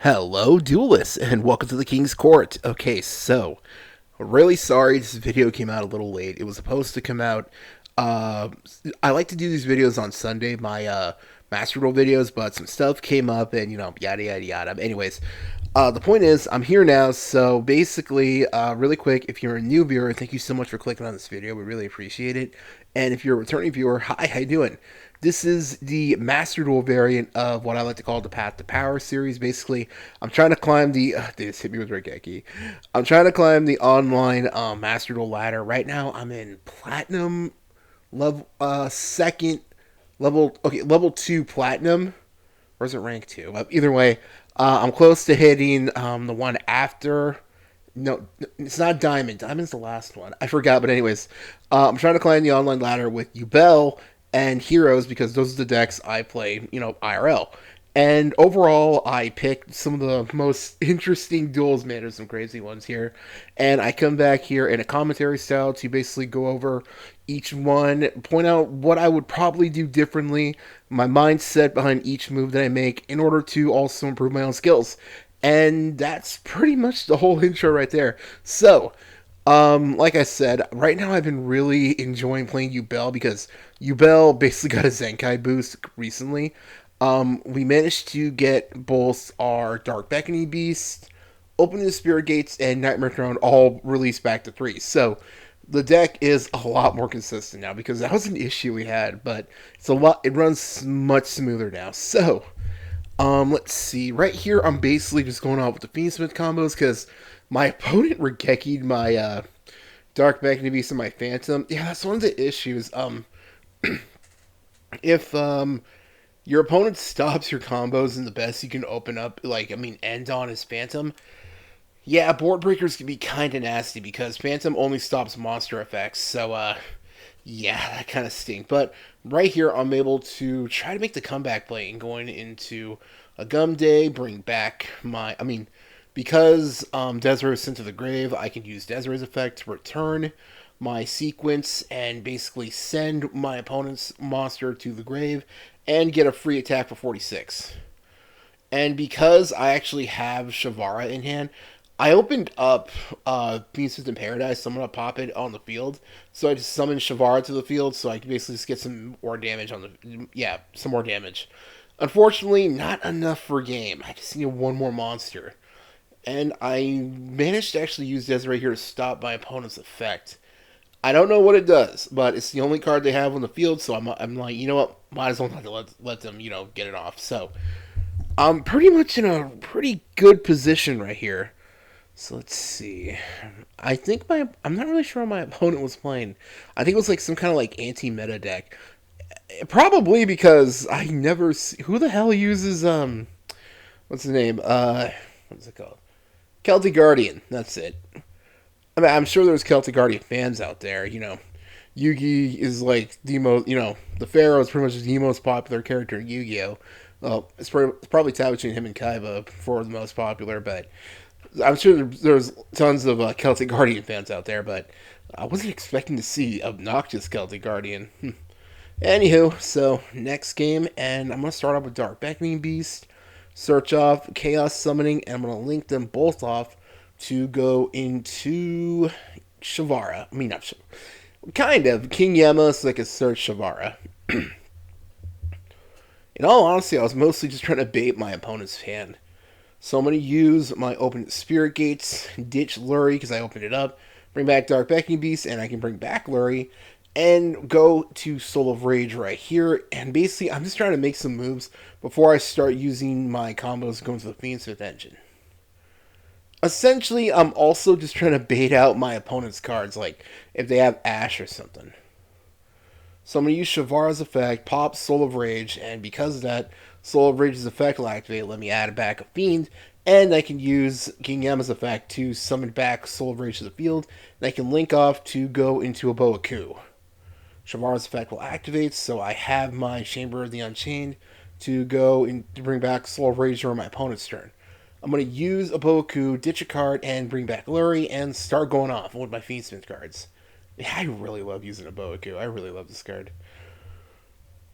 Hello, duelists, and welcome to the King's Court. Okay, so really sorry this video came out a little late. It was supposed to come out. Uh, I like to do these videos on Sunday, my Master Duel videos, but some stuff came up, and yada yada yada. Anyways, the point is, I'm here now. So basically, really quick, if you're a new viewer, thank you so much for clicking on this video. We really appreciate it. And if you're a returning viewer, hi, how you doing? This is the Master Duel variant of what I like to call the Path to Power series. Basically, I'm trying to climb the. They just hit me with Regeki. I'm trying to climb the online Master Duel ladder. Right now, I'm in Platinum level, second level. Okay, level 2 Platinum. Or is it rank 2? Either way, I'm close to hitting the one after. No, it's not Diamond. Diamond's the last one. I forgot, but anyways, I'm trying to climb the online ladder with Yubel and Heroes because those are the decks I play, IRL. And overall, I picked some of the most interesting duels, man. There's some crazy ones here. And I come back here in a commentary style to basically go over each one, point out what I would probably do differently, my mindset behind each move that I make in order to also improve my own skills. And that's pretty much the whole intro right there. So, like I said, right now I've been really enjoying playing Yubel because Yubel basically got a Zenkai boost recently. We managed to get both our Dark Beckoning Beast, Open the Spirit Gates, and Nightmare Throne all released back to 3. So the deck is a lot more consistent now because that was an issue we had, but it's a lot. It runs much smoother now. So let's see. Right here, I'm basically just going off with the Fiendsmith combos because my opponent Regeki'd my Dark Beckoning Beast and my Phantom. Yeah, that's one of the issues. If your opponent stops your combos and the best you can open up, end on is Phantom. Yeah, board breakers can be kind of nasty because Phantom only stops monster effects. So, yeah, that kind of stinks. But right here, I'm able to try to make the comeback play and going into a Gum Day, bring back my. Because Desiree was sent to the grave, I can use Desiree's effect to return my sequence and basically send my opponent's monster to the grave and get a free attack for 46. And because I actually have Shavara in hand, I opened up Beast in Paradise, so I'm going to pop it on the field. So I just summoned Shavara to the field so I can basically just get some more damage on the. Yeah, some more damage. Unfortunately, not enough for game. I just need one more monster. And I managed to actually use Desiree here to stop my opponent's effect. I don't know what it does, but it's the only card they have on the field, so I'm like, you know what? Might as well not let them, get it off. So I'm pretty much in a pretty good position right here. So let's see. I'm not really sure what my opponent was playing. I think it was like some kind of like anti-meta deck. Probably because I never see, who the hell uses what's the name? What's it called? Celtic Guardian. That's it. I mean, I'm sure there's Celtic Guardian fans out there. Yugi is like the most. The Pharaoh is pretty much the most popular character in Yu-Gi-Oh. Well, it's probably tied between him and Kaiba for the most popular, but I'm sure there's tons of Celtic Guardian fans out there. But I wasn't expecting to see obnoxious Celtic Guardian. Anywho, so next game, and I'm gonna start off with Dark Beckoning Beast. Search off Chaos Summoning, and I'm gonna link them both off to go into Shavara. I mean, not kind of. King Yama, so I can search Shavara. In all honesty, I was mostly just trying to bait my opponent's hand. So I'm going to use my open Spirit Gates, ditch Lurie because I opened it up, bring back Dark Beckoning Beast, and I can bring back Lurie, and go to Soul of Rage right here. And basically, I'm just trying to make some moves before I start using my combos going to the Fiendsmith engine. Essentially, I'm also just trying to bait out my opponent's cards, like if they have Ash or something. So I'm going to use Shavara's effect, pop Soul of Rage, and because of that, Soul of Rage's effect will activate, let me add back a Fiend, and I can use King Yama's effect to summon back Soul of Rage to the field, and I can link off to go into a Boaku. Shavara's effect will activate, so I have my Chamber of the Unchained to go and to bring back Soul of Rage during my opponent's turn. I'm going to use a Boaku, ditch a card, and bring back Lurie, and start going off with my Fiendsmith cards. I really love using a Boaku. I really love this card.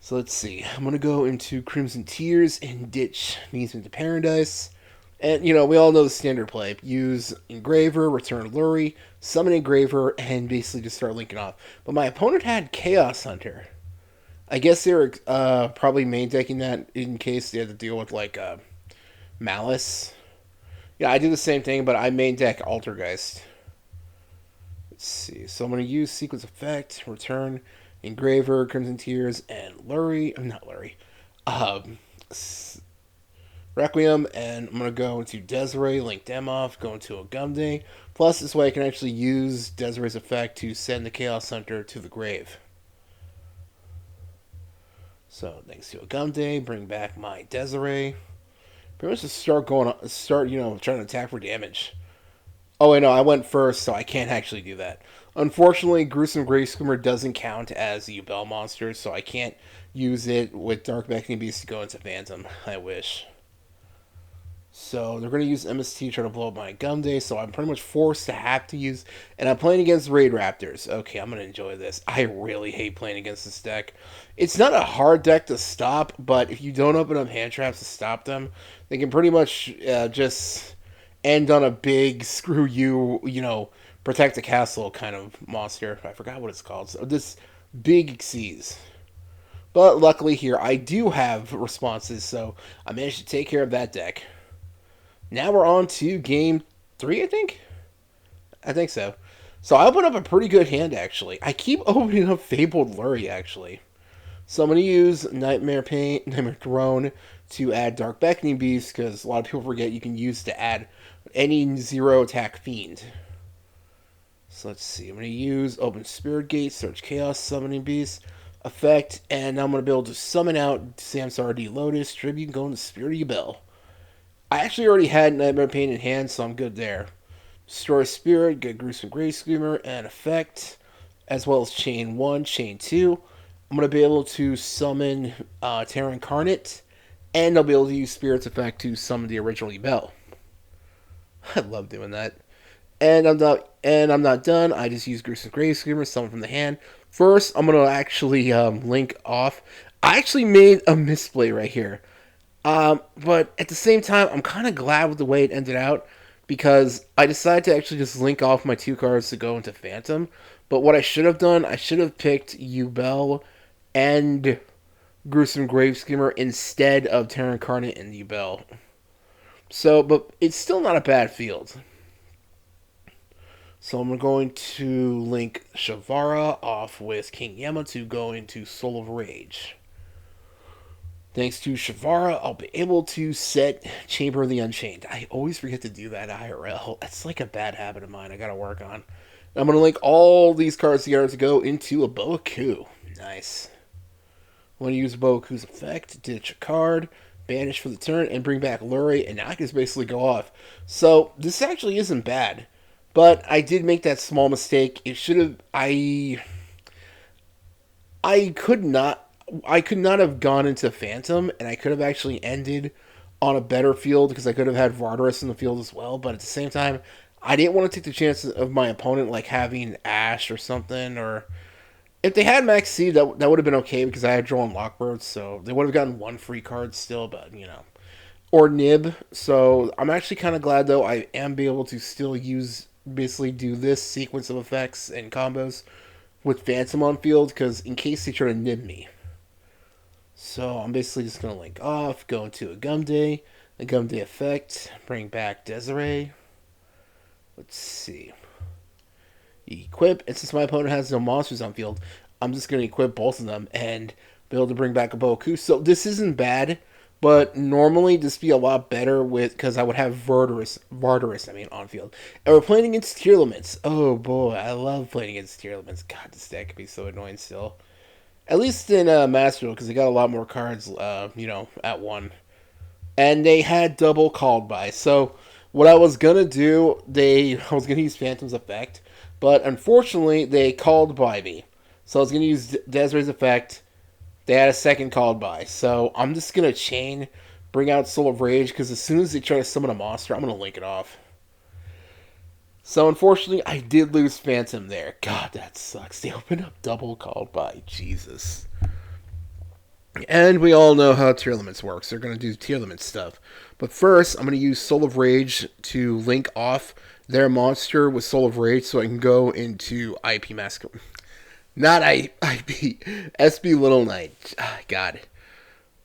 So let's see. I'm going to go into Crimson Tears and ditch Beast into Paradise. And, we all know the standard play. Use Engraver, return Lurie, summon Engraver, and basically just start linking off. But my opponent had Chaos Hunter. I guess they were probably main decking that in case they had to deal with, like, Malice. Yeah, I do the same thing, but I main deck Altergeist. Let's see. So I'm going to use Sequence Effect, return Engraver, Crimson Tears, and Lurie. Not Lurie. Um, Requiem, and I'm going to go into Desiree, link them off, go into Agumde. Plus, this way I can actually use Desiree's effect to send the Chaos Hunter to the grave. So, thanks to Agumde, bring back my Desiree. Pretty much just start trying to attack for damage. Oh, wait, no, I went first, so I can't actually do that. Unfortunately, Gruesome Grave Screamer doesn't count as a Yubel monster, so I can't use it with Dark Beckoning Beast to go into Phantom. I wish. So they're going to use MST to try to blow up my Gumday, so I'm pretty much forced to have to use... And I'm playing against Raid Raptors. Okay, I'm going to enjoy this. I really hate playing against this deck. It's not a hard deck to stop, but if you don't open up hand traps to stop them, they can pretty much just end on a big screw you, protect the castle kind of monster. I forgot what it's called. So this big Xyz. But luckily here, I do have responses, so I managed to take care of that deck. Now we're on to game 3, I think? I think so. So I opened up a pretty good hand, actually. I keep opening up Fabled Lurie, actually. So I'm going to use Nightmare Throne to add Dark Beckoning Beast, because a lot of people forget you can use to add any 0 attack Fiend. So let's see. I'm going to use Open Spirit Gate, Search Chaos, Summoning Beast, effect, and I'm going to be able to summon out Samsara D Lotus, Tribute, go into Spirit of Yubel. I actually already had Nightmare Pain in hand, so I'm good there. Destroy Spirit, get Gruesome Grave Screamer, and effect, as well as Chain 1, Chain 2. I'm going to be able to summon Terra Incarnate, and I'll be able to use Spirit's effect to summon the original Yubel. I love doing that. And I'm not done. I just use Gruesome Grave Screamer, summon from the hand. First, I'm going to actually link off. I actually made a misplay right here. But at the same time, I'm kind of glad with the way it ended out because I decided to actually just link off my 2 cards to go into Phantom. But what I should have done, I should have picked Yubel and Gruesome Grave Screamer instead of Terra Incarnate and Yubel. So, but it's still not a bad field. So I'm going to link Shavara off with King Yama to go into Soul of Rage. Thanks to Shavara, I'll be able to set Chamber of the Unchained. I always forget to do that IRL. That's like a bad habit of mine I gotta work on. I'm gonna link all these cards together to go into a Boaku. Nice. I'm gonna use Boaku's effect, ditch a card, banish for the turn, and bring back Lurie, and now I can just basically go off. So, this actually isn't bad. But I did make that small mistake. It should have... I could not have gone into Phantom, and I could have actually ended on a better field because I could have had Vardarus in the field as well. But at the same time, I didn't want to take the chances of my opponent like having Ash or something. Or if they had Max C, that would have been okay because I had drawn Lockbirds, so they would have gotten 1 free card still. But or Nib. So I'm actually kind of glad though I am be able to still basically do this sequence of effects and combos with Phantom on field because in case they try to nib me. So I'm basically just going to link off, go into a Gumday effect, bring back Desiree. Let's see. Equip, and since my opponent has no monsters on field, I'm just going to equip both of them and be able to bring back a Boaku. So this isn't bad, but normally this would be a lot better because I would have Vardarus on field. And we're playing against Tearlaments. Oh boy, I love playing against Tearlaments. God, this deck can be so annoying still. At least in Master because they got a lot more cards, at 1. And they had double called by. So what I was going to do, I was going to use Phantom's effect. But unfortunately, they called by me. So I was going to use Desiree's effect. They had a second called by. So I'm just going to chain, bring out Soul of Rage. Because as soon as they try to summon a monster, I'm going to link it off. So, unfortunately, I did lose Phantom there. God, that sucks. They opened up double called by. Jesus. And we all know how tier limits works. They're going to do tier limit stuff. But first, I'm going to use Soul of Rage to link off their monster with Soul of Rage so I can go into IP Mask. Not IP. SB Little Knight. Ah, God.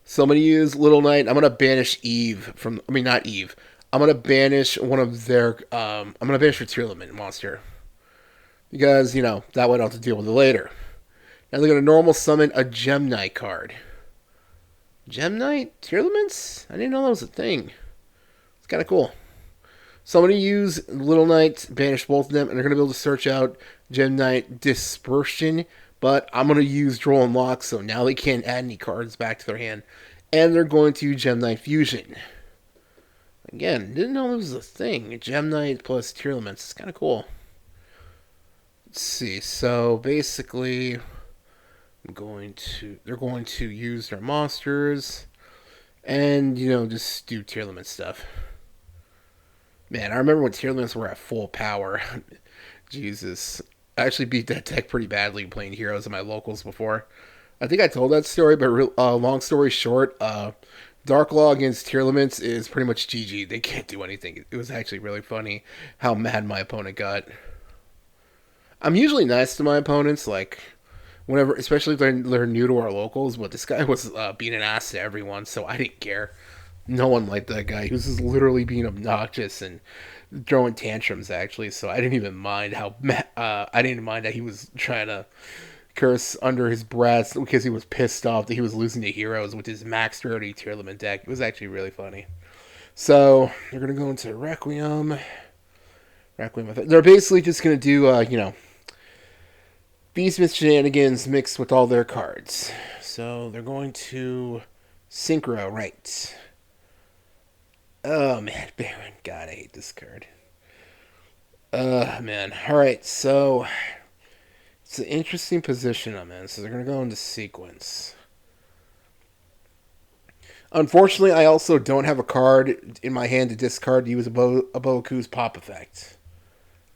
So I'm going to use Little Knight. I'm going to banish Eve from. I mean, not Eve. I'm going to banish one of their. I'm going to banish their tier limit monster. Because, that way I don't have to deal with it later. Now they're going to normal summon a Gem Knight card. Gem Knight? Tier limits? I didn't know that was a thing. It's kind of cool. So I'm going to use Little Knight, banish both of them, and they're going to be able to search out Gem Knight Dispersion. But I'm going to use Draw and Lock, so now they can't add any cards back to their hand. And they're going to use Gem Knight Fusion. Again, didn't know this was a thing. Gem Knight plus tier limits. It's kind of cool. Let's see. So basically, they're going to use their monsters and, just do tier limit stuff. Man, I remember when tier limits were at full power. Jesus. I actually beat that deck pretty badly playing heroes in my locals before. I think I told that story, but long story short, Dark Law against tier limits is pretty much GG. They can't do anything. It was actually really funny how mad my opponent got. I'm usually nice to my opponents, like, whenever, especially if they're new to our locals, but this guy was being an ass to everyone, so I didn't care. No one liked that guy. He was just literally being obnoxious and throwing tantrums, actually. So I didn't even mind I didn't mind that he was trying to curse under his breath because he was pissed off that he was losing to heroes with his max 30 tier limit deck. It was actually really funny. So they're gonna go into Requiem. They're basically just gonna do Beastsmith shenanigans mixed with all their cards. So they're going to Synchro, right? Oh man, Baron. God, I hate this card. Man. Alright, so it's an interesting position I'm in. So they're going to go into sequence. Unfortunately, I also don't have a card in my hand to discard to use a Boku's pop effect.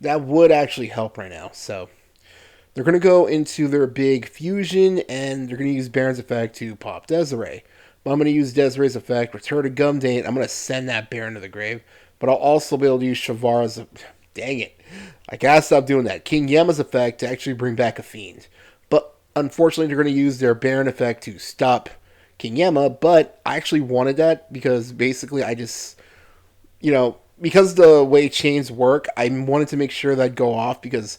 That would actually help right now. So they're going to go into their big fusion, and they're going to use Baron's effect to pop Desiree. But I'm going to use Desiree's effect, return to Gumdane. I'm going to send that Baron to the grave. But I'll also be able to use Shavara's. Dang it. I gotta stop doing that. King Yama's effect to actually bring back a Fiend. But unfortunately, they're going to use their Baron effect to stop King Yama. But I actually wanted that because basically I just, because the way chains work, I wanted to make sure that I'd go off because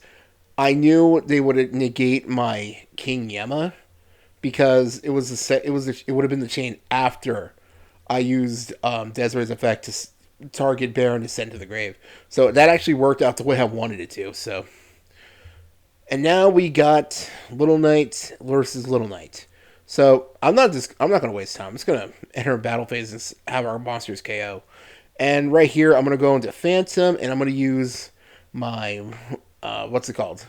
I knew they would negate my King Yama because it was it would have been the chain after I used Desiree's effect to target Baron to send to the grave. So that actually worked out the way I wanted it to. So, and now we got Little Knight versus Little Knight. So I'm not going to waste time. I'm just going to enter battle phase and have our monsters KO. And right here, I'm going to go into Phantom, and I'm going to use my what's it called?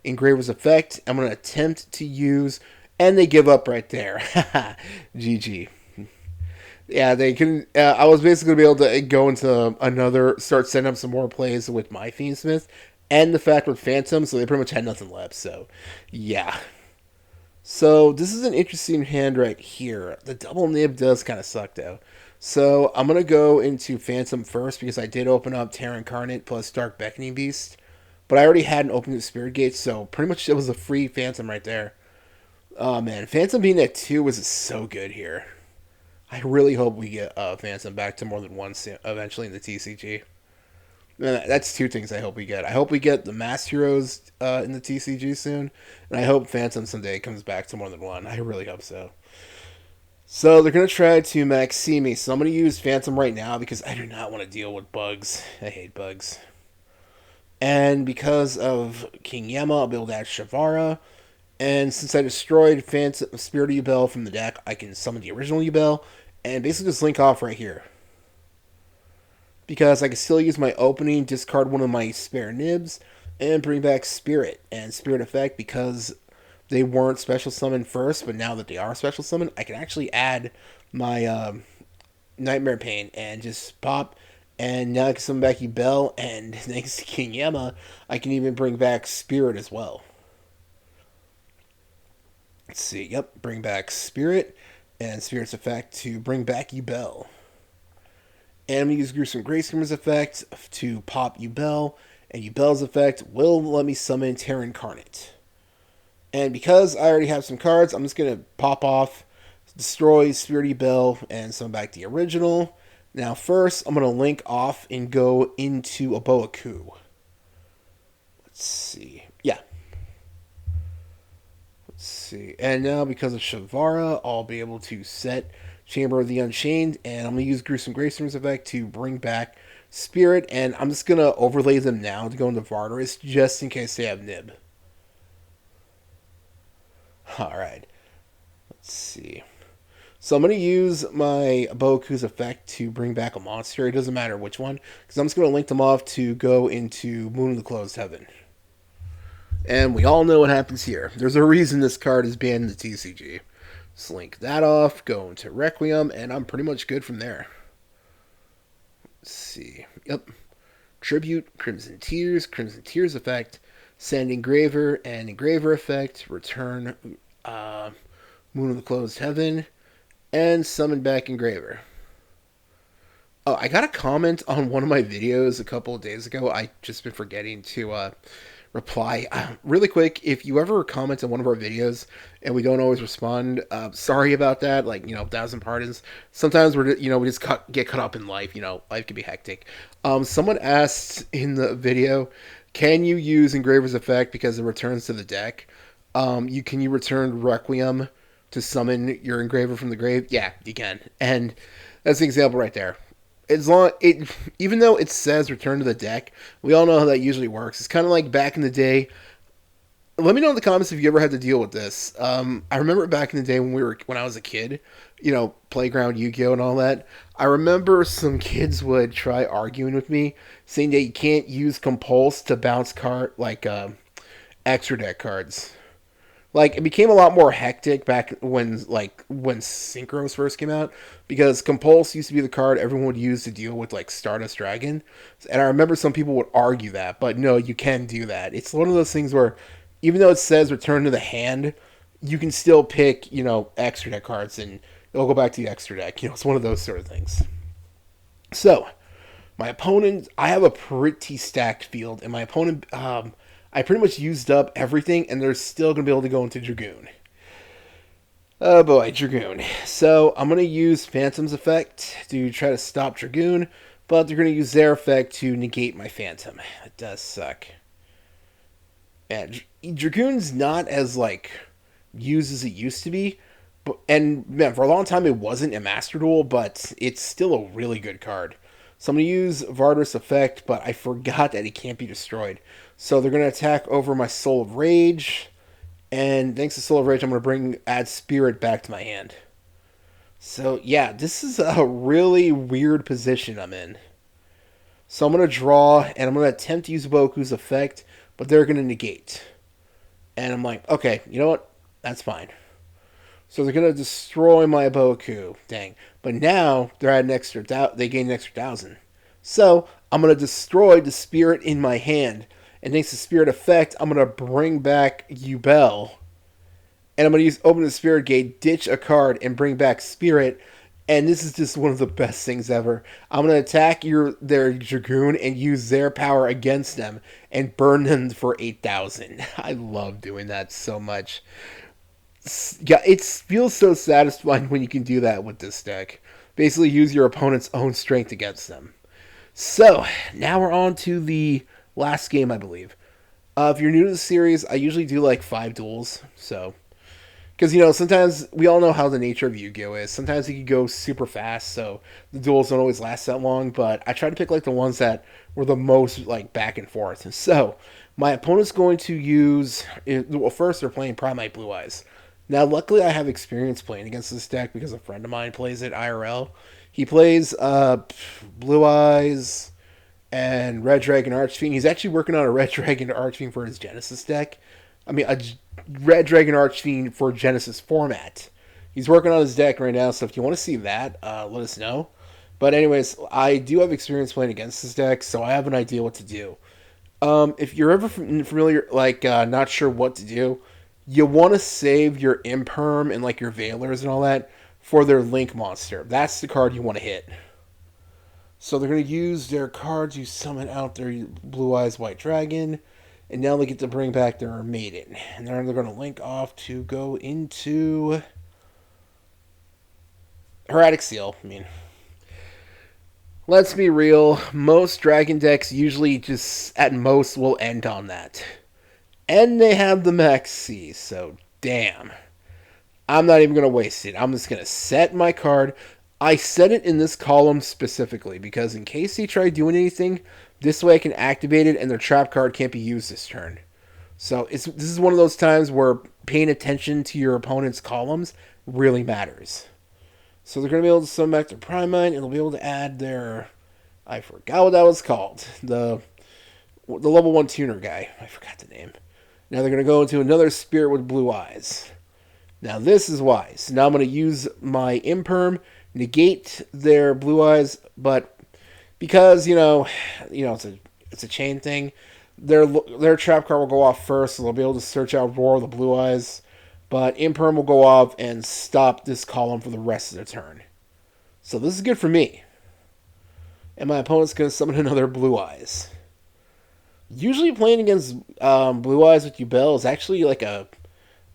Engraver's effect. I'm going to attempt to use, and they give up right there. GG. Yeah, they can. I was basically going to be able to go into start setting up some more plays with my Fiendsmith, and the fact with Phantom, so they pretty much had nothing left. So, yeah. So this is an interesting hand right here. The double nib does kind of suck though. So I'm gonna go into Phantom first because I did open up Terra Incarnate plus Dark Beckoning Beast, but I already had an opening Spirit Gate, so pretty much it was a free Phantom right there. Oh man, Phantom being at 2 was so good here. I really hope we get Phantom back to more than one eventually in the TCG. That's two things I hope we get. I hope we get the Mass Heroes in the TCG soon, and I hope Phantom someday comes back to more than one. I really hope so. So they're going to try to Maximi, so I'm going to use Phantom right now because I do not want to deal with bugs. I hate bugs. And because of King Yama, I'll be able to add Shavara. And since I destroyed Phantom Spirit of Yubel from the deck, I can summon the original Yubel and basically just link off right here. Because I can still use my opening, discard one of my spare nibs, and bring back Spirit and Spirit Effect because they weren't special summoned first, but now that they are special summoned, I can actually add my Nightmare Pain and just pop, and now I can summon back Yubel, and thanks to King Yama, I can even bring back Spirit as well. Let's see. Yep, bring back Spirit and Spirit's effect to bring back Yubel. And I'm going to use Gruesome Grayscreamer's effect to pop Yubel, and Yubel's effect will let me summon Terra Incarnate. And because I already have some cards, I'm just going to pop off, destroy Spirit Yubel, and summon back the original. Now first, I'm going to link off and go into Aboaku. Let's see. Yeah. Let's see. And now because of Shavara, I'll be able to set Chamber of the Unchained, and I'm going to use Gruesome Graystorm's effect to bring back Spirit, and I'm just going to overlay them now to go into Vardarus just in case they have Nib. Alright. Let's see. So I'm going to use my Boku's effect to bring back a monster. It doesn't matter which one, because I'm just going to link them off to go into Moon of the Closed Heaven. And we all know what happens here. There's a reason this card is banned in the TCG. Just link that off, go into Requiem, and I'm pretty much good from there. Let's see. Yep. Tribute, Crimson Tears effect, send Engraver, and Engraver effect, return Moon of the Closed Heaven, and summon back Engraver. Oh, I got a comment on one of my videos a couple of days ago. I just been forgetting to reply. Really quick, if you ever comment on one of our videos and we don't always respond, sorry about that. Like, 1,000 pardons. Sometimes we just get caught up in life. Life can be hectic. Someone asked in the video, can you use Engraver's effect because it returns to the deck? Can you return Requiem to summon your Engraver from the grave? Yeah, you can. And that's the example right there. Even though it says return to the deck, we all know how that usually works. It's kind of like back in the day. Let me know in the comments if you ever had to deal with this. I remember back in the day when I was a kid, playground Yu-Gi-Oh and all that. I remember some kids would try arguing with me, saying that you can't use Compulse to bounce extra deck cards. Like, it became a lot more hectic back when Synchros first came out, because Compulse used to be the card everyone would use to deal with, Stardust Dragon. And I remember some people would argue that, but no, you can do that. It's one of those things where, even though it says return to the hand, you can still pick, extra deck cards, and it'll go back to the extra deck. It's one of those sort of things. So, my opponent, I have a pretty stacked field, and my opponent, I pretty much used up everything, and they're still going to be able to go into Dragoon. Oh boy, Dragoon. So I'm going to use Phantom's effect to try to stop Dragoon, but they're going to use their effect to negate my Phantom. It does suck. Yeah, Dragoon's not as, used as it used to be. And, man, for a long time it wasn't a Master Duel, but it's still a really good card. So I'm going to use Vardarus effect, but I forgot that it can't be destroyed. So they're going to attack over my Soul of Rage. And thanks to Soul of Rage, I'm going to add Spirit back to my hand. So yeah, this is a really weird position I'm in. So I'm going to draw, and I'm going to attempt to use Boku's effect, but they're going to negate. And I'm like, okay, you know what? That's fine. So they're going to destroy my Boku. Dang. But now they're at they gain an extra 1,000. So I'm going to destroy the Spirit in my hand. And thanks to Spirit effect, I'm going to bring back Yubel. And I'm going to open the Spirit Gate, ditch a card, and bring back Spirit. And this is just one of the best things ever. I'm going to attack their Dragoon and use their power against them and burn them for 8,000. I love doing that so much. Yeah, it feels so satisfying when you can do that with this deck. Basically use your opponent's own strength against them. So, now we're on to the last game, I believe. If you're new to the series, I usually do 5 duels. So, because, sometimes we all know how the nature of Yu-Gi-Oh! Is. Sometimes it can go super fast, so the duels don't always last that long. But I try to pick the ones that were the most back and forth. So, my opponent's going to use. Well, first they're playing Primite Blue Eyes. Now, luckily, I have experience playing against this deck because a friend of mine plays it IRL. He plays Blue Eyes and Red Dragon Archfiend. He's actually working on a Red Dragon Archfiend for his Genesis deck. I mean, a Red Dragon Archfiend for Genesis format. He's working on his deck right now, so if you want to see that, let us know. But anyways, I do have experience playing against this deck, so I have an idea what to do. If you're ever familiar, not sure what to do, You want to save your Imperm and like your Veilers and all that for their Link monster. That's the card you want to hit. So they're going to use their card to summon out their Blue Eyes White Dragon. And now they get to bring back their Maiden. And then they're going to link off to go into Erratic Seal. I mean, let's be real. Most Dragon decks usually just, at most, will end on that. And they have the Max C, so damn. I'm not even going to waste it. I'm just going to set my card. I set it in this column specifically because in case they try doing anything, this way I can activate it and their trap card can't be used this turn. So this is one of those times where paying attention to your opponent's columns really matters. So they're going to be able to summon back their Primine and they'll be able to add their... I forgot what that was called. The level 1 tuner guy. I forgot the name. Now they're going to go into another Spirit with Blue Eyes. Now this is wise. Now I'm going to use my Imperm, negate their Blue Eyes, but because it's a chain thing, their trap card will go off first, so they'll be able to search out Roar the Blue Eyes, but Imperm will go off and stop this column for the rest of their turn. So this is good for me. And my opponent's going to summon another Blue Eyes. Usually playing against Blue Eyes with Yubel is actually like a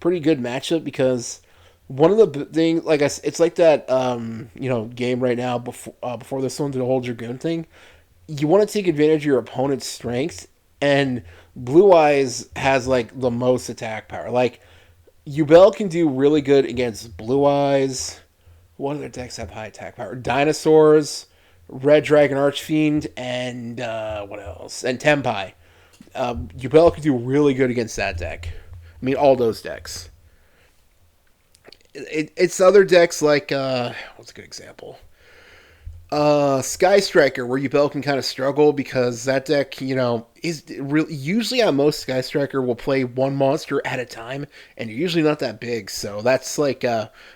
pretty good matchup because one of the things, like it's like that game right now before this one, the whole Dragoon thing. You want to take advantage of your opponent's strength, and Blue Eyes has like the most attack power. Like Yubel can do really good against Blue Eyes. What other decks have high attack power? Dinosaurs, Red Dragon Archfiend, and what else? And Tempai. Yubel can do really good against that deck. I mean, all those decks. It's other decks like, what's a good example? Sky Striker, where Yubel can kind of struggle because that deck, is really usually on most Sky Striker will play one monster at a time, and you're usually not that big. So that's like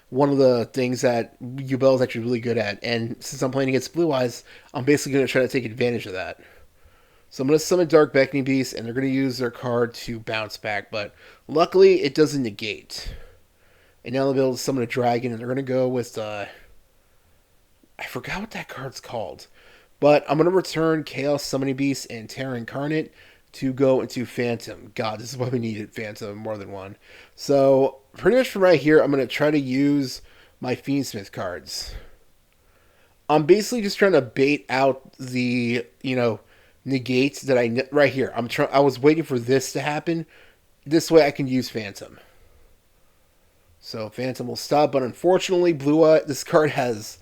one of the things that Yubel is actually really good at. And since I'm playing against Blue Eyes, I'm basically going to try to take advantage of that. So I'm going to summon Dark Beckoning Beast, and they're going to use their card to bounce back. But luckily, it doesn't negate. And now they'll be able to summon a dragon, and they're going to go with... I forgot what that card's called. But I'm going to return Chaos Summoning Beast and Terra Incarnate to go into Phantom. God, this is why we needed Phantom more than one. So, pretty much from right here, I'm going to try to use my Fiendsmith cards. I'm basically just trying to bait out the, negates that right here. I was waiting for this to happen. This way I can use Phantom. So Phantom will stop, but unfortunately this card has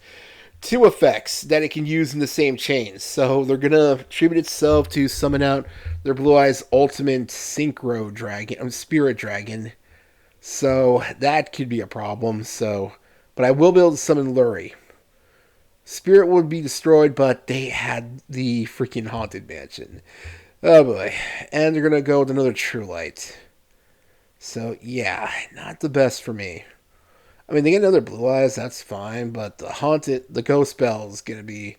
two effects that it can use in the same chain. So they're gonna attribute itself to summon out their Blue Eyes Ultimate Synchro Dragon, Spirit Dragon. So that could be a problem. But I will be able to summon Lurie. Spirit would be destroyed, but they had the freaking Haunted Mansion. Oh boy. And they're going to go with another True Light. So, yeah, not the best for me. I mean, they get another Blue Eyes, that's fine, but the Ghost Spell is going to be...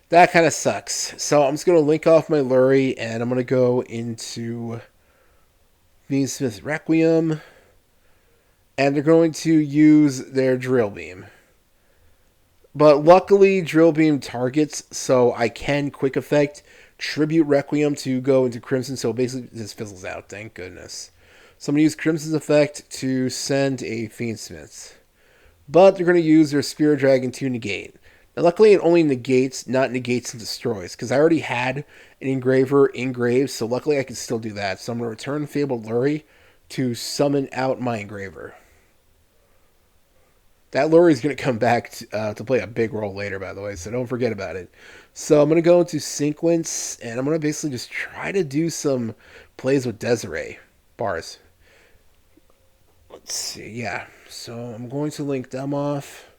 That kind of sucks. So I'm just going to link off my Lurie, and I'm going to go into Fiendsmith Requiem. And they're going to use their Drill Beam. But luckily, Drill Beam targets, so I can quick effect Tribute Requiem to go into Crimson, so basically this fizzles out, thank goodness. So I'm going to use Crimson's effect to send a Fiendsmith. But they're going to use their Spirit Dragon to negate. Now luckily it only negates, not negates and destroys, because I already had an Engraver engraved, so luckily I can still do that. So I'm going to return Fabled Lurie to summon out my Engraver. That Lurie is going to come back to play a big role later, by the way, so don't forget about it. So I'm going to go into Sequence, and I'm going to basically just try to do some plays with Desiree. Bars. Let's see, yeah. So I'm going to link them off.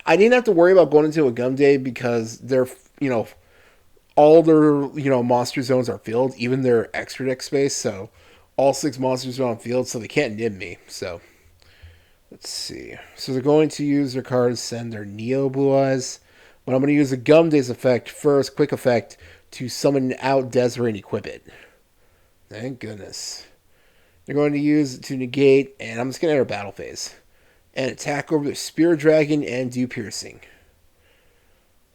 I didn't have to worry about going into a Gum Day because they're, all their, monster zones are filled, even their extra deck space, so all 6 monsters are on field, so they can't nib me, so... Let's see. So they're going to use their cards, send their Neo Blue Eyes. But I'm going to use a Gum Days effect first, quick effect, to summon out Desiree and equip it. Thank goodness. They're going to use it to negate, and I'm just going to enter battle phase. And attack over the Spirit Dragon and do piercing.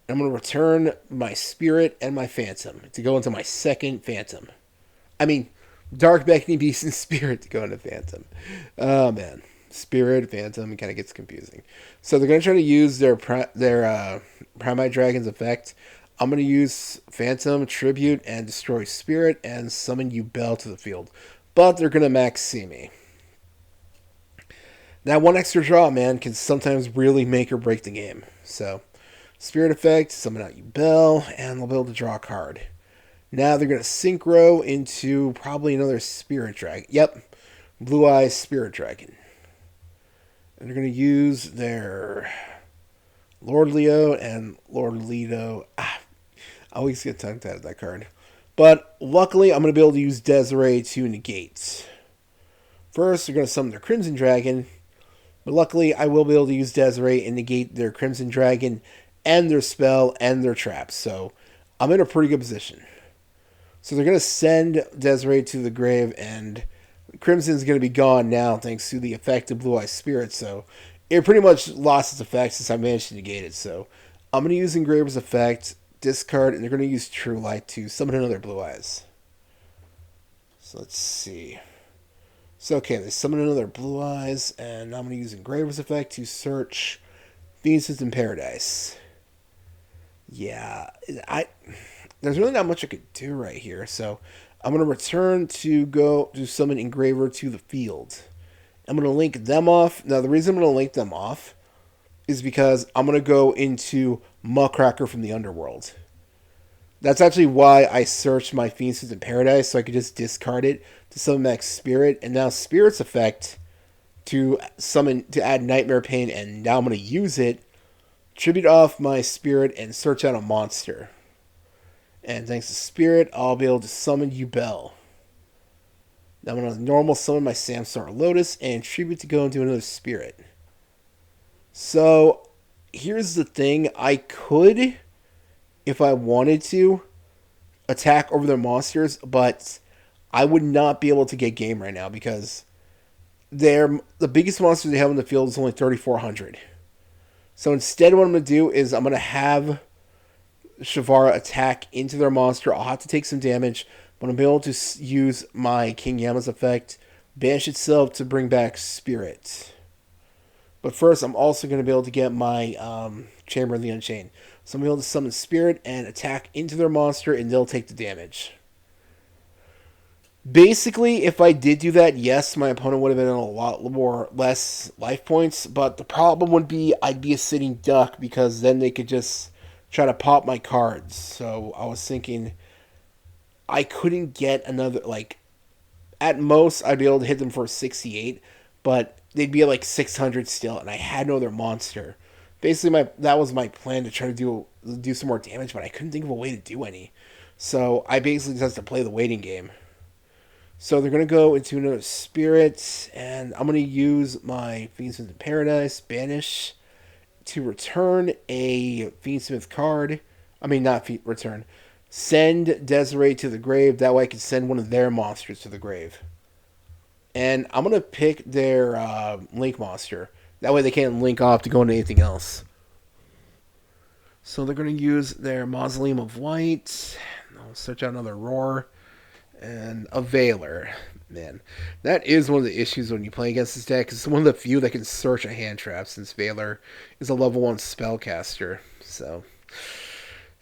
I'm going to return my Spirit and my Phantom to go into my second Phantom. I mean, Dark Beckoning Beast and Spirit to go into Phantom. Oh, man. Spirit, Phantom, it kind of gets confusing. So they're going to try to use their Primite Dragon's effect. I'm going to use Phantom, Tribute, and Destroy Spirit, and summon Yugioh to the field. But they're going to max see me. That one extra draw, man, can sometimes really make or break the game. So, Spirit effect, summon out Yugioh, and they'll be able to draw a card. Now they're going to synchro into probably another Spirit Dragon. Yep, Blue Eyes Spirit Dragon. And they're going to use their Lord Leo and Lord Leto. I always get tongue-tied at that card. But luckily, I'm going to be able to use Desiree to negate. First, they're going to summon their Crimson Dragon. But luckily, I will be able to use Desiree and negate their Crimson Dragon and their spell and their traps. So I'm in a pretty good position. So they're going to send Desiree to the grave, and Crimson's going to be gone now thanks to the effect of Blue Eye Spirit. So it pretty much lost its effect since I managed to negate it. So I'm going to use Engraver's effect, discard, and they're going to use True Light to summon another Blue Eyes. So let's see. So okay, they summon another Blue Eyes, and I'm going to use Engraver's effect to search Venus in Paradise. Yeah, there's really not much I could do right here, so I'm going to return to go to summon Engraver to the field. I'm going to link them off. Now, the reason I'm going to link them off is because I'm going to go into Muckracker from the Underworld. That's actually why I searched my Phoenix in Paradise, so I could just discard it to summon Max Spirit, and now Spirit's effect to add Nightmare Pain, and now I'm going to use it, tribute off my Spirit, and search out a monster. And thanks to Spirit, I'll be able to summon Yugioh. Now I'm going to normal summon my Samstar Lotus and tribute to go into another Spirit. So, here's the thing. I could, if I wanted to, attack over their monsters, but I would not be able to get game right now because the biggest monster they have in the field is only 3,400. So instead, what I'm going to do is I'm going to have Shavara attack into their monster. I'll have to take some damage, but I'll be able to use my King Yama's effect, banish itself to bring back Spirit. But first, I'm also going to be able to get my Chamber of the Unchained. So I'm going to be able to summon Spirit and attack into their monster, and they'll take the damage. Basically, if I did do that, yes, my opponent would have been a lot less life points, but the problem would be I'd be a sitting duck because then they could just try to pop my cards. So I was thinking I couldn't get another, at most I'd be able to hit them for 68, but they'd be at 600 still, and I had no other monster. Basically, that was my plan, to try to do some more damage, but I couldn't think of a way to do any. So I basically just had to play the waiting game. So they're going to go into another Spirit, and I'm going to use my Fiendsmith Paradise, banish, to return a Fiendsmith card. I mean, not return. Send Desiree to the grave. That way I can send one of their monsters to the grave. And I'm going to pick their Link monster. That way they can't link off to go into anything else. So they're going to use their Mausoleum of Light. I'll search out another Roar. And a Veiler. Man, that is one of the issues when you play against this deck. It's one of the few that can search a hand trap, since Veiler is a level 1 spellcaster. So,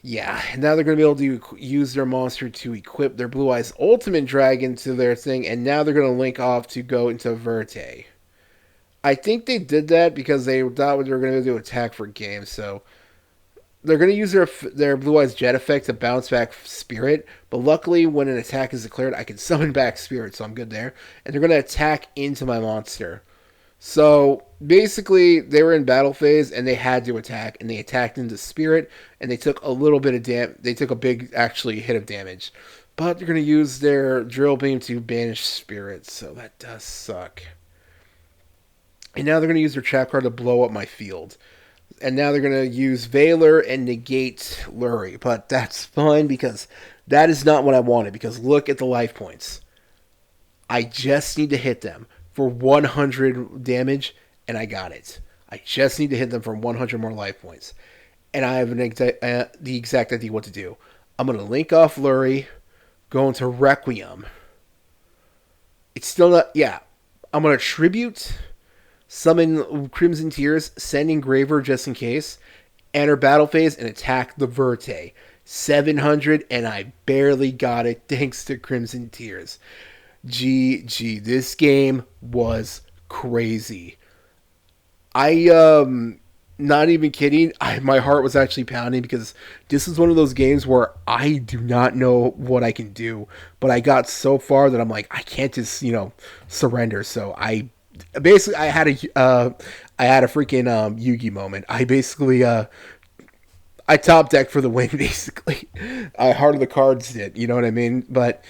yeah. Now they're going to be able to use their monster to equip their Blue Eyes Ultimate Dragon to their thing, and now they're going to link off to go into Verte. I think they did that because they thought they were going to do attack for game, so they're going to use their Blue Eyes Jet effect to bounce back Spirit, but luckily when an attack is declared, I can summon back Spirit, so I'm good there. And they're going to attack into my monster. So basically, they were in battle phase, and they had to attack, and they attacked into Spirit, and they took a little bit of damage. They took a big, actually, hit of damage. But they're going to use their Drill Beam to banish Spirit, so that does suck. And now they're going to use their trap card to blow up my field. And now they're going to use Veiler and negate Lurie. But that's fine because that is not what I wanted. Because look at the life points. I just need to hit them for 100 damage, and I got it. I just need to hit them for 100 more life points. And I have the exact idea what to do. I'm going to link off Lurie, go into Requiem. It's still not, yeah. I'm going to tribute, summon Crimson Tears, send Engraver just in case, enter battle phase, and attack the Verte. 700, and I barely got it thanks to Crimson Tears. GG. This game was crazy. Not even kidding. My heart was actually pounding because this is one of those games where I do not know what I can do, but I got so far that I'm like, I can't just surrender. So I basically I had a freaking Yugi moment. I top decked for the win basically. I hearted the cards did, you know what I mean? But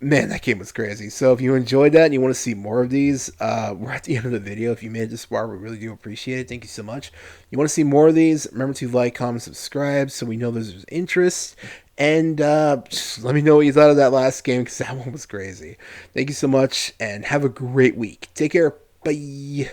man, that game was crazy. So if you enjoyed that and you want to see more of these, we're at the end of the video. If you made it this far, we really do appreciate it. Thank you so much. You want to see more of these, remember to like, comment, subscribe so we know there's interest. And just let me know what you thought of that last game because that one was crazy. Thank you so much and have a great week. Take care. Bye.